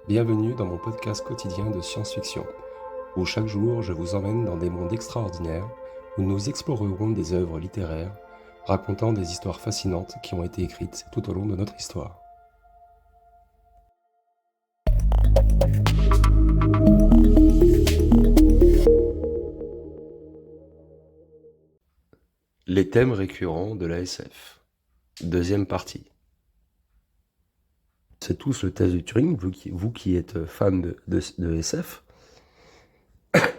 Bienvenue dans mon podcast quotidien de science-fiction, où chaque jour je vous emmène dans des mondes extraordinaires, où nous explorerons des œuvres littéraires, racontant des histoires fascinantes qui ont été écrites tout au long de notre histoire. Les thèmes récurrents de la SF. Deuxième partie. C'est tous le test de Turing, vous qui êtes fan de SF,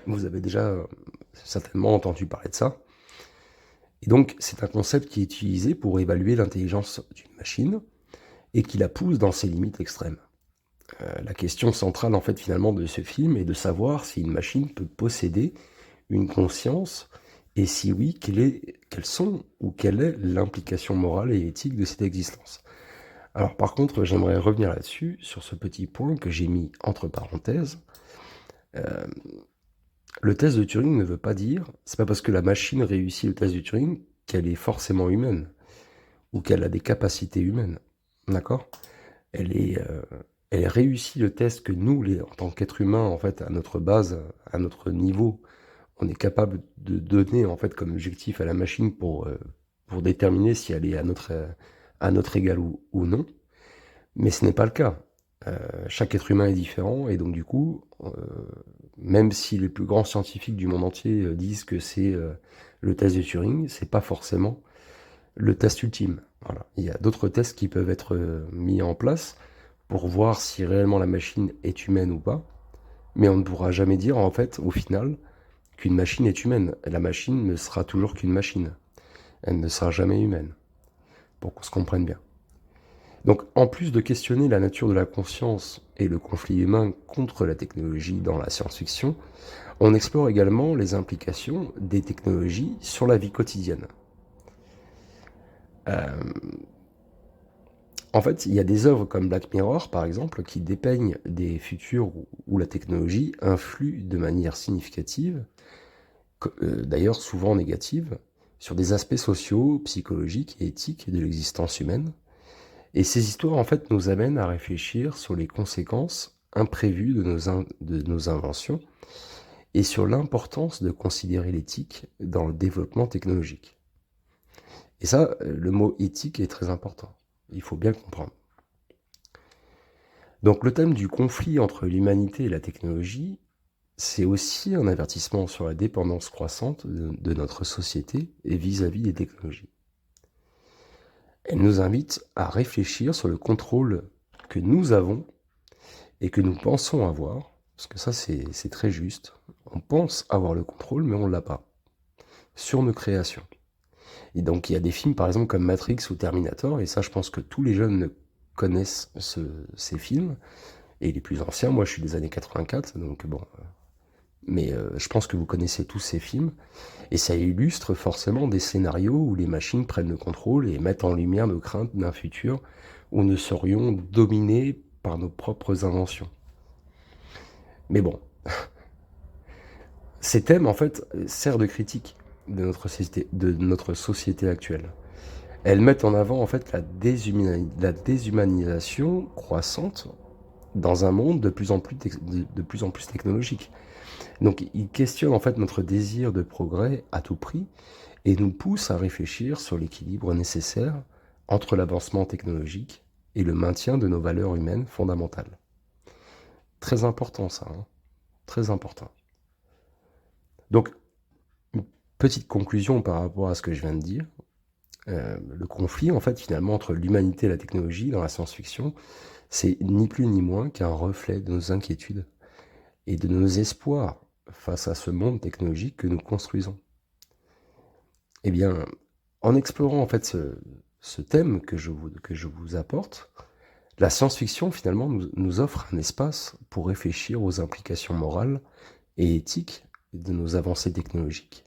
vous avez déjà certainement entendu parler de ça. Et donc, c'est un concept qui est utilisé pour évaluer l'intelligence d'une machine et qui la pousse dans ses limites extrêmes. La question centrale, en fait, finalement, de ce film est de savoir si une machine peut posséder une conscience et si oui, quelle est l'implication morale et éthique de cette existence. Alors, par contre, j'aimerais revenir là-dessus, sur ce petit point que j'ai mis entre parenthèses. Le test de Turing ne veut pas dire, c'est pas parce que la machine réussit le test de Turing qu'elle est forcément humaine ou qu'elle a des capacités humaines. D'accord ? Elle réussit le test que nous, en tant qu'êtres humains, en fait, à notre base, à notre niveau, on est capable de donner en fait comme objectif à la machine pour déterminer si elle est à notre égal ou non. Mais ce n'est pas le cas. Chaque être humain est différent et donc du coup, même si les plus grands scientifiques du monde entier disent que c'est le test de Turing, c'est pas forcément le test ultime. Voilà. Il y a d'autres tests qui peuvent être mis en place pour voir si réellement la machine est humaine ou pas. Mais on ne pourra jamais dire, en fait, au final, qu'une machine est humaine. La machine ne sera toujours qu'une machine. Elle ne sera jamais humaine. Pour qu'on se comprenne bien. Donc, en plus de questionner la nature de la conscience et le conflit humain contre la technologie dans la science-fiction, on explore également les implications des technologies sur la vie quotidienne. En fait, il y a des œuvres comme Black Mirror, par exemple, qui dépeignent des futurs où la technologie influe de manière significative, d'ailleurs souvent négative, sur des aspects sociaux, psychologiques et éthiques de l'existence humaine. Et ces histoires, en fait, nous amènent à réfléchir sur les conséquences imprévues de nos inventions et sur l'importance de considérer l'éthique dans le développement technologique. Et ça, le mot éthique est très important. Il faut bien comprendre. Donc le thème du conflit entre l'humanité et la technologie, c'est aussi un avertissement sur la dépendance croissante de notre société et vis-à-vis des technologies. Elle nous invite à réfléchir sur le contrôle que nous avons et que nous pensons avoir, parce que ça c'est très juste. On pense avoir le contrôle, mais on ne l'a pas, sur nos créations. Et donc il y a des films par exemple comme Matrix ou Terminator, et ça je pense que tous les jeunes connaissent ces films, et les plus anciens, moi je suis des années 84, donc bon... Mais je pense que vous connaissez tous ces films, et ça illustre forcément des scénarios où les machines prennent le contrôle et mettent en lumière nos craintes d'un futur où nous serions dominés par nos propres inventions. Mais bon, ces thèmes en fait servent de critique de notre société actuelle. Elles mettent en avant en fait la déshumanisation croissante dans un monde de plus en plus technologique. Donc ils questionnent en fait notre désir de progrès à tout prix et nous poussent à réfléchir sur l'équilibre nécessaire entre l'avancement technologique et le maintien de nos valeurs humaines fondamentales. Très important ça, hein, très important. Donc, une petite conclusion par rapport à ce que je viens de dire. Le conflit, en fait, finalement, entre l'humanité et la technologie dans la science-fiction, c'est ni plus ni moins qu'un reflet de nos inquiétudes et de nos espoirs face à ce monde technologique que nous construisons. Eh bien, en explorant en fait ce thème que je vous apporte, la science-fiction finalement nous offre un espace pour réfléchir aux implications morales et éthiques de nos avancées technologiques.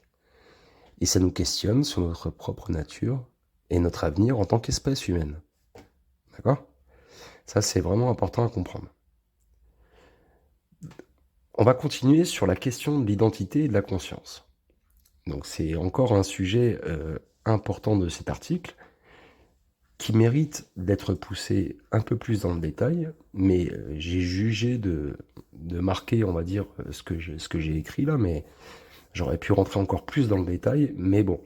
Et ça nous questionne sur notre propre nature et notre avenir en tant qu'espèce humaine. D'accord ? Ça, c'est vraiment important à comprendre. On va continuer sur la question de l'identité et de la conscience. Donc c'est encore un sujet important de cet article. qui mérite d'être poussé un peu plus dans le détail, mais j'ai jugé de marquer, on va dire, ce que j'ai écrit là, mais j'aurais pu rentrer encore plus dans le détail, mais bon,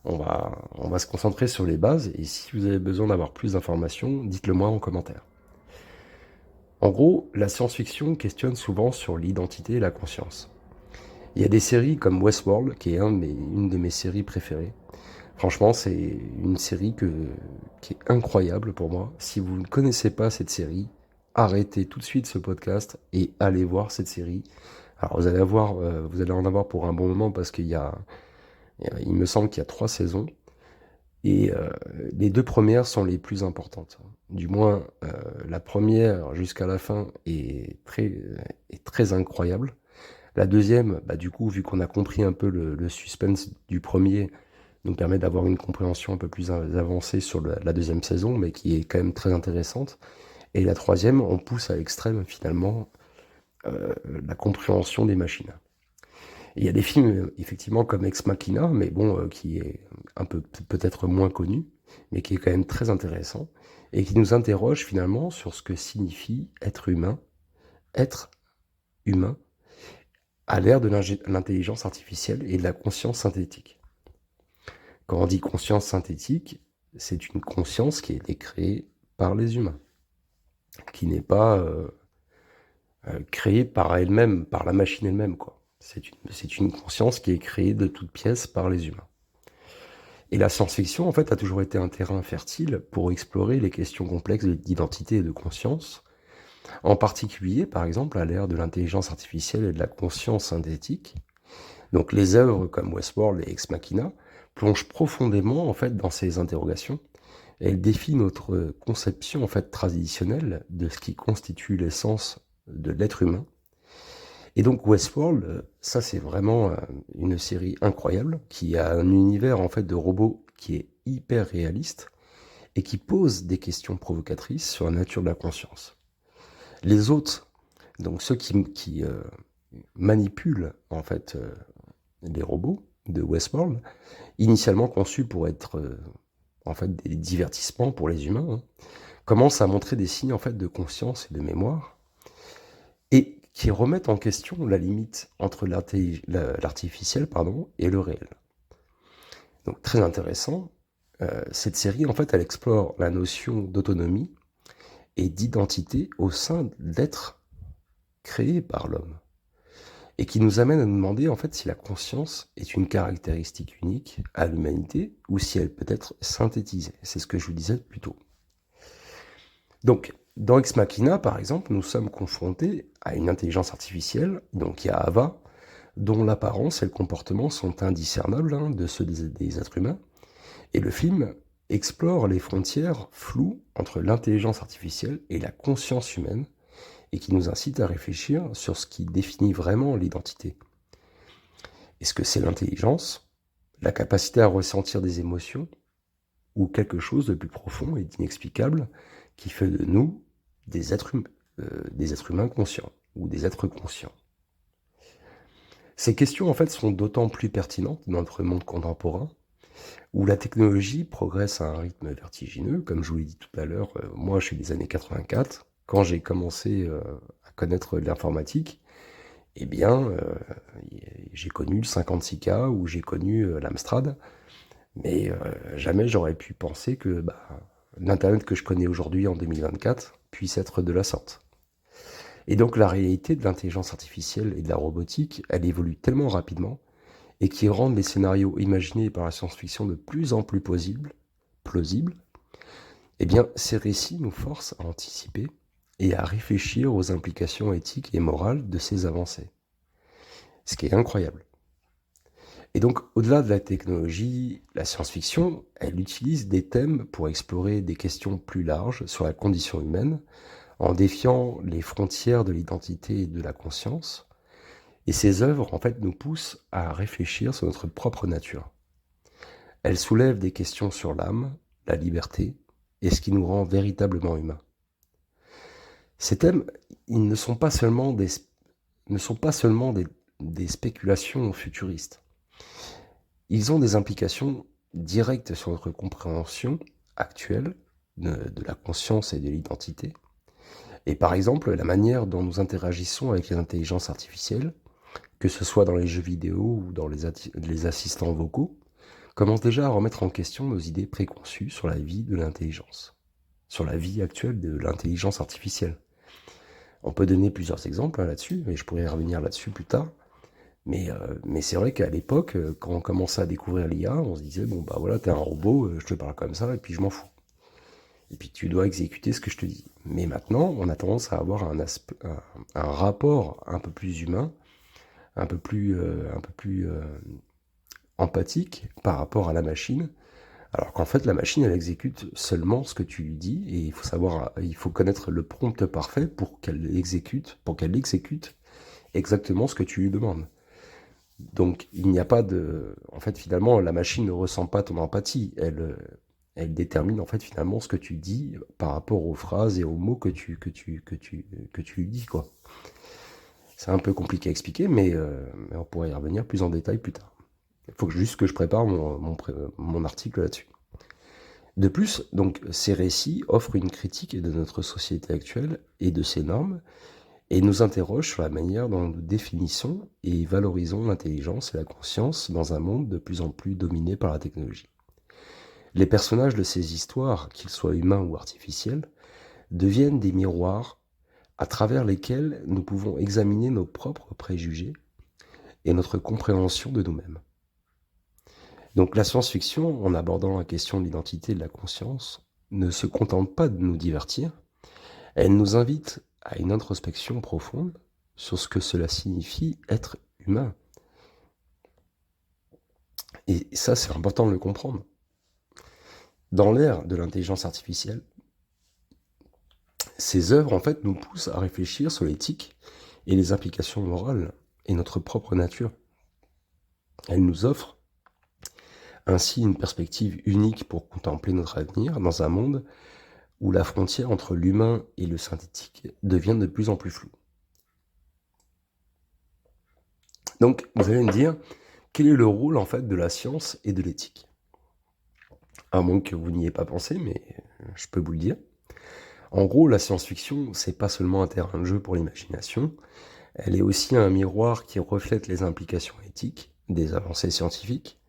on va se concentrer sur les bases, et si vous avez besoin d'avoir plus d'informations, dites-le moi en commentaire. En gros, la science-fiction questionne souvent sur l'identité et la conscience. Il y a des séries comme Westworld, qui est une de mes séries préférées. Franchement, c'est une série qui est incroyable pour moi. Si vous ne connaissez pas cette série, arrêtez tout de suite ce podcast et allez voir cette série. Alors vous allez en avoir pour un bon moment parce il me semble qu'il y a 3 saisons et les 2 premières sont les plus importantes. Du moins, la première jusqu'à la fin est très incroyable. La deuxième, bah, du coup, vu qu'on a compris un peu le suspense du premier, nous permet d'avoir une compréhension un peu plus avancée sur la deuxième saison, mais qui est quand même très intéressante. Et la troisième, on pousse à l'extrême finalement la compréhension des machines. Et il y a des films effectivement comme Ex Machina, mais bon, qui est un peu peut-être moins connu, mais qui est quand même très intéressant, et qui nous interroge finalement sur ce que signifie être humain à l'ère de l'intelligence artificielle et de la conscience synthétique. Quand on dit conscience synthétique, c'est une conscience qui a été créée par les humains, qui n'est pas créée par elle-même, par la machine elle-même, quoi. C'est une conscience qui est créée de toutes pièces par les humains. Et la science-fiction, en fait, a toujours été un terrain fertile pour explorer les questions complexes d'identité et de conscience, en particulier, par exemple, à l'ère de l'intelligence artificielle et de la conscience synthétique. Donc les œuvres comme Westworld et Ex Machina plongent profondément en fait dans ces interrogations. Et elles défient notre conception en fait traditionnelle de ce qui constitue l'essence de l'être humain. Et donc Westworld, ça c'est vraiment une série incroyable qui a un univers en fait de robots qui est hyper réaliste et qui pose des questions provocatrices sur la nature de la conscience. Les autres, donc ceux qui manipulent en fait les robots de Westworld, initialement conçus pour être en fait des divertissements pour les humains, hein, commencent à montrer des signes en fait de conscience et de mémoire, et qui remettent en question la limite entre l'artificiel et le réel. Donc très intéressant. Cette série, en fait, elle explore la notion d'autonomie et d'identité au sein d'être créé par l'homme, et qui nous amène à nous demander en fait si la conscience est une caractéristique unique à l'humanité ou si elle peut être synthétisée. C'est ce que je vous disais plus tôt. Donc, dans Ex Machina, par exemple, nous sommes confrontés à une intelligence artificielle, donc il y a Ava, dont l'apparence et le comportement sont indiscernables de ceux des êtres humains, et le film explore les frontières floues entre l'intelligence artificielle et la conscience humaine, et qui nous incite à réfléchir sur ce qui définit vraiment l'identité. Est-ce que c'est l'intelligence, la capacité à ressentir des émotions, ou quelque chose de plus profond et d'inexplicable qui fait de nous des des êtres humains conscients, ou des êtres conscients? Ces questions, en fait, sont d'autant plus pertinentes dans notre monde contemporain, où la technologie progresse à un rythme vertigineux. Comme je vous l'ai dit tout à l'heure, moi je suis des années 84. Quand j'ai commencé à connaître l'informatique, eh bien, j'ai connu le 56K ou j'ai connu l'Amstrad, mais jamais j'aurais pu penser que l'Internet que je connais aujourd'hui en 2024 puisse être de la sorte. Et donc la réalité de l'intelligence artificielle et de la robotique, elle évolue tellement rapidement et qui rendent les scénarios imaginés par la science-fiction de plus en plus plausibles, eh bien ces récits nous forcent à anticiper et à réfléchir aux implications éthiques et morales de ces avancées. Ce qui est incroyable. Et donc, au-delà de la technologie, la science-fiction, elle utilise des thèmes pour explorer des questions plus larges sur la condition humaine, en défiant les frontières de l'identité et de la conscience. Et ces œuvres, en fait, nous poussent à réfléchir sur notre propre nature. Elles soulèvent des questions sur l'âme, la liberté, et ce qui nous rend véritablement humains. Ces thèmes, ils ne sont pas seulement des spéculations futuristes. Ils ont des implications directes sur notre compréhension actuelle de la conscience et de l'identité. Et par exemple, la manière dont nous interagissons avec les intelligences artificielles, que ce soit dans les jeux vidéo ou dans les assistants vocaux, commence déjà à remettre en question nos idées préconçues sur la vie de l'intelligence, sur la vie actuelle de l'intelligence artificielle. On peut donner plusieurs exemples là-dessus, et je pourrais y revenir là-dessus plus tard. Mais c'est vrai qu'à l'époque, quand on commençait à découvrir l'IA, on se disait, bon bah voilà, t'es un robot, je te parle comme ça, et puis je m'en fous. Et puis tu dois exécuter ce que je te dis. Mais maintenant, on a tendance à avoir un rapport un peu plus humain, un peu plus empathique par rapport à la machine, alors qu'en fait, la machine, elle exécute seulement ce que tu lui dis, et il faut connaître le prompt parfait pour qu'elle exécute exactement ce que tu lui demandes. Donc, il n'y a pas de... En fait, finalement, la machine ne ressent pas ton empathie. Elle détermine, en fait, finalement, ce que tu dis par rapport aux phrases et aux mots que tu lui dis, quoi. C'est un peu compliqué à expliquer, mais on pourrait y revenir plus en détail plus tard. Il faut juste que je prépare mon article là-dessus. De plus, donc, ces récits offrent une critique de notre société actuelle et de ses normes, et nous interrogent sur la manière dont nous définissons et valorisons l'intelligence et la conscience dans un monde de plus en plus dominé par la technologie. Les personnages de ces histoires, qu'ils soient humains ou artificiels, deviennent des miroirs à travers lesquels nous pouvons examiner nos propres préjugés et notre compréhension de nous-mêmes. Donc la science-fiction, en abordant la question de l'identité et de la conscience, ne se contente pas de nous divertir, elle nous invite à une introspection profonde sur ce que cela signifie être humain. Et ça, c'est important de le comprendre. Dans l'ère de l'intelligence artificielle, ces œuvres, en fait, nous poussent à réfléchir sur l'éthique et les implications morales et notre propre nature. Elles nous offrent ainsi une perspective unique pour contempler notre avenir dans un monde où la frontière entre l'humain et le synthétique devient de plus en plus floue. Donc, vous allez me dire, quel est le rôle en fait de la science et de l'éthique? À moins que vous n'y ayez pas pensé, mais je peux vous le dire. En gros, la science-fiction, c'est pas seulement un terrain de jeu pour l'imagination, elle est aussi un miroir qui reflète les implications éthiques des avancées scientifiques,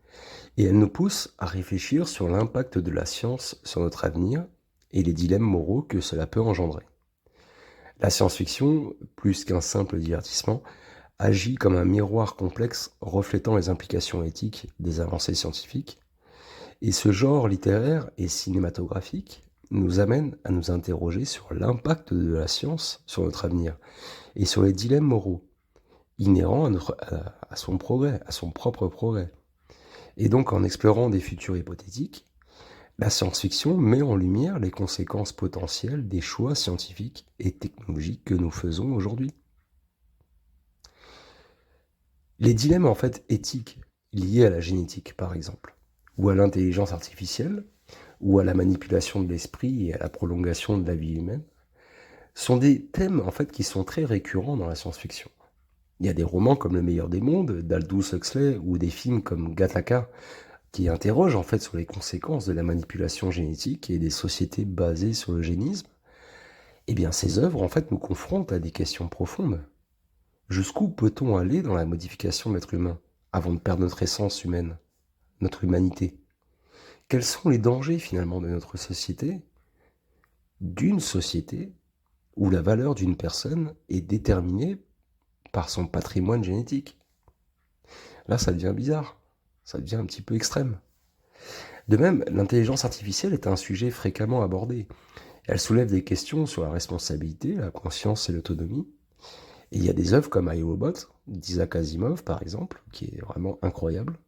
et elle nous pousse à réfléchir sur l'impact de la science sur notre avenir et les dilemmes moraux que cela peut engendrer. La science-fiction, plus qu'un simple divertissement, agit comme un miroir complexe reflétant les implications éthiques des avancées scientifiques, et ce genre littéraire et cinématographique nous amène à nous interroger sur l'impact de la science sur notre avenir et sur les dilemmes moraux inhérents à son progrès, à son propre progrès. Et donc en explorant des futurs hypothétiques, la science-fiction met en lumière les conséquences potentielles des choix scientifiques et technologiques que nous faisons aujourd'hui. Les dilemmes en fait éthiques liés à la génétique par exemple, ou à l'intelligence artificielle, ou à la manipulation de l'esprit et à la prolongation de la vie humaine, sont des thèmes en fait qui sont très récurrents dans la science-fiction. Il y a des romans comme Le meilleur des mondes d'Aldous Huxley ou des films comme Gattaca qui interrogent en fait sur les conséquences de la manipulation génétique et des sociétés basées sur l'eugénisme. Eh bien, ces œuvres en fait nous confrontent à des questions profondes. Jusqu'où peut-on aller dans la modification de l'être humain avant de perdre notre essence humaine, notre humanité? Quels sont les dangers finalement de notre société, d'une société où la valeur d'une personne est déterminée par son patrimoine génétique? Là, ça devient bizarre, ça devient un petit peu extrême. De même, l'intelligence artificielle est un sujet fréquemment abordé. Elle soulève des questions sur la responsabilité, la conscience et l'autonomie. Et il y a des œuvres comme iRobot, d'Isaac Asimov par exemple, qui est vraiment incroyable,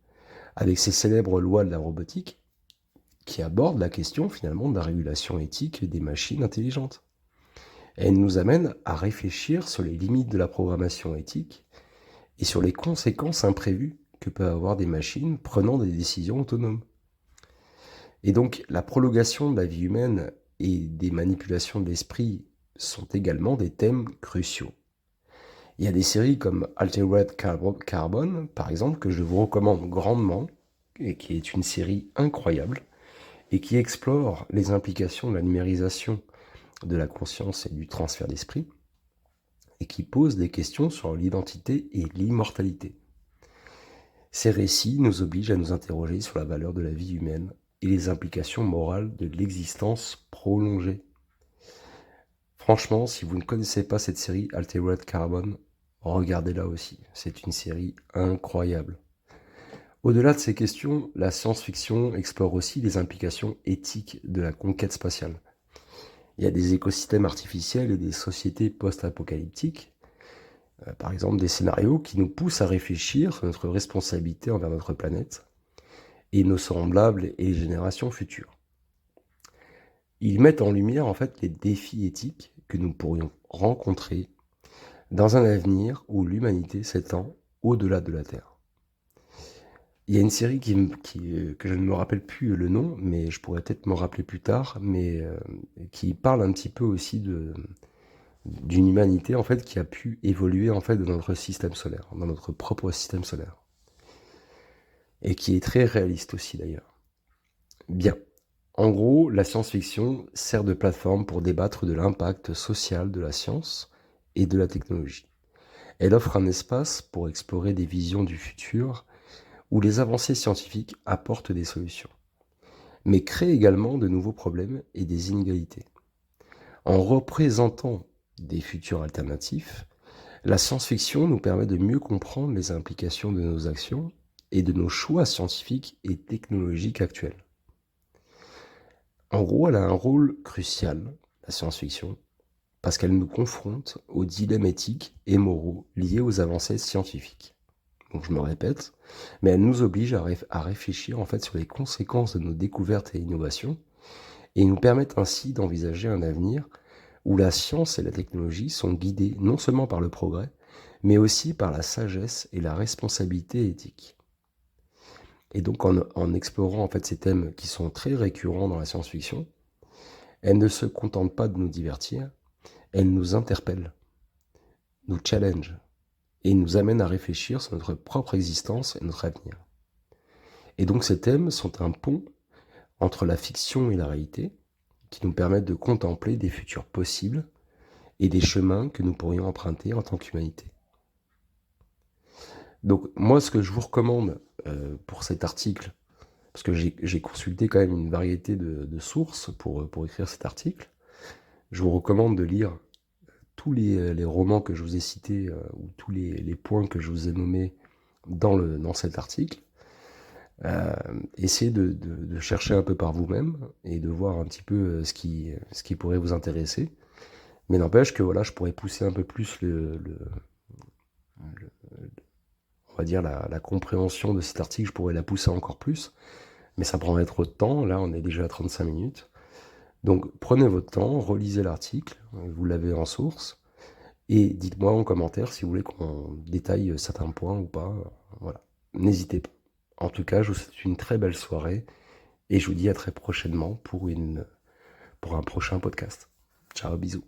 avec ses célèbres lois de la robotique, qui abordent la question finalement de la régulation éthique des machines intelligentes. Et elle nous amène à réfléchir sur les limites de la programmation éthique et sur les conséquences imprévues que peuvent avoir des machines prenant des décisions autonomes. Et donc la prolongation de la vie humaine et des manipulations de l'esprit sont également des thèmes cruciaux. Il y a des séries comme Altered Carbon, par exemple, que je vous recommande grandement, et qui est une série incroyable, et qui explore les implications de la numérisation de la conscience et du transfert d'esprit, et qui pose des questions sur l'identité et l'immortalité. Ces récits nous obligent à nous interroger sur la valeur de la vie humaine et les implications morales de l'existence prolongée. Franchement, si vous ne connaissez pas cette série Altered Carbon, regardez-la aussi. C'est une série incroyable. Au-delà de ces questions, la science-fiction explore aussi les implications éthiques de la conquête spatiale. Il y a des écosystèmes artificiels et des sociétés post-apocalyptiques, par exemple des scénarios qui nous poussent à réfléchir sur notre responsabilité envers notre planète et nos semblables et les générations futures. Ils mettent en lumière en fait les défis éthiques que nous pourrions rencontrer dans un avenir où l'humanité s'étend au-delà de la Terre. Il y a une série que je ne me rappelle plus le nom, mais je pourrais peut-être me rappeler plus tard, mais qui parle un petit peu aussi d'une humanité en fait qui a pu évoluer en fait dans notre système solaire, dans notre propre système solaire, et qui est très réaliste aussi d'ailleurs. Bien. En gros, la science-fiction sert de plateforme pour débattre de l'impact social de la science et de la technologie. Elle offre un espace pour explorer des visions du futur où les avancées scientifiques apportent des solutions, mais créent également de nouveaux problèmes et des inégalités. En représentant des futurs alternatifs, la science-fiction nous permet de mieux comprendre les implications de nos actions et de nos choix scientifiques et technologiques actuels. En gros, elle a un rôle crucial, la science-fiction, parce qu'elle nous confronte aux dilemmes éthiques et moraux liés aux avancées scientifiques. Donc je me répète, mais elle nous oblige à réfléchir en fait sur les conséquences de nos découvertes et innovations, et nous permettent ainsi d'envisager un avenir où la science et la technologie sont guidées non seulement par le progrès, mais aussi par la sagesse et la responsabilité éthique. Et donc en explorant en fait ces thèmes qui sont très récurrents dans la science-fiction, elle ne se contente pas de nous divertir, elle nous interpelle, nous challenge et nous amène à réfléchir sur notre propre existence et notre avenir. Et donc ces thèmes sont un pont entre la fiction et la réalité qui nous permettent de contempler des futurs possibles et des chemins que nous pourrions emprunter en tant qu'humanité. Donc moi, ce que je vous recommande pour cet article, parce que j'ai consulté quand même une variété de sources pour écrire cet article, je vous recommande de lire tous les romans que je vous ai cités ou tous les points que je vous ai nommés dans cet article. Essayez de chercher un peu par vous-même et de voir un petit peu ce qui pourrait vous intéresser. Mais n'empêche que voilà, je pourrais pousser un peu plus on va dire la compréhension de cet article, je pourrais la pousser encore plus, mais ça prendrait trop de temps. Là, on est déjà à 35 minutes. Donc prenez votre temps, relisez l'article, vous l'avez en source, et dites-moi en commentaire si vous voulez qu'on détaille certains points ou pas. Voilà, n'hésitez pas. En tout cas, je vous souhaite une très belle soirée, et je vous dis à très prochainement pour un prochain podcast. Ciao, bisous.